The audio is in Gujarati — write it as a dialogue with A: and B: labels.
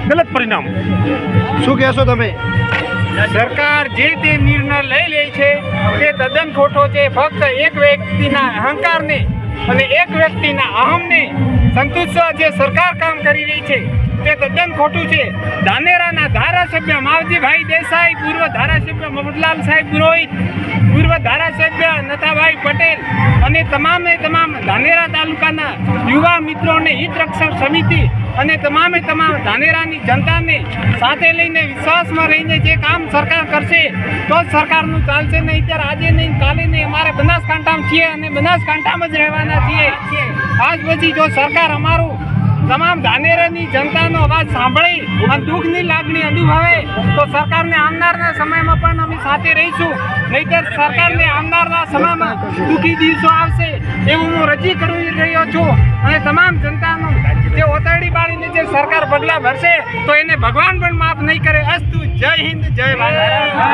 A: ગલત પરિણામ.
B: શું કહેશો તમે?
C: સરકાર જે તે નિર્ણય લઈ લે છે તે તદ્દન ખોટો છે. ફક્ત એક વ્યક્તિના અહંકારને અને એક વ્યક્તિના અહમને સંતુષ્ટવા જે સરકાર કામ કરી રહી છે તે તદ્દન ખોટું છે. ધાનેરાના ધારાસભ્ય માવજીભાઈ દેસાઈ, પૂર્વ ધારાસભ્ય મફતલાલ સાહેબ પુરોહિત, પૂર્વ ધારાસભ્ય નથાભાઈ પટેલ અને તમામ ધાનેરા તાલુકાના યુવા મિત્રોને હિતરક્ષક સમિતિ અને તમામ ધાનેરાની જનતાને સાથે લઈને વિશ્વાસમાં રહીને જે કામ સરકાર કરશે તો જ સરકારનું ચાલશે. નહીં ત્યારે આજે નહીં કાલે નહીં અમારે બનાસકાંઠામાં છીએ અને બનાસકાંઠામાં જ રહેવાના છીએ. આજ પછી જો સરકાર અમારું તમામ ધાનેરાની જનતાનો અવાજ સાંભળી અને દુઃખની લાગણી અનુભવે તો સરકારને આવનારના સમયમાં પણ અમે સાથે રહીશું. નહીંતર સરકારને આવનારના સમયમાં દુઃખી દિવસો આવશે એવું હું રજી કરી રહ્યો છું. અને તમામ જનતાનો જે ઓતરડી બાળીને જે સરકાર પગલાં ભરશે તો એને ભગવાન પણ માફ નહીં કરે. અસ્તુ. જય હિન્દ, જય ભારત.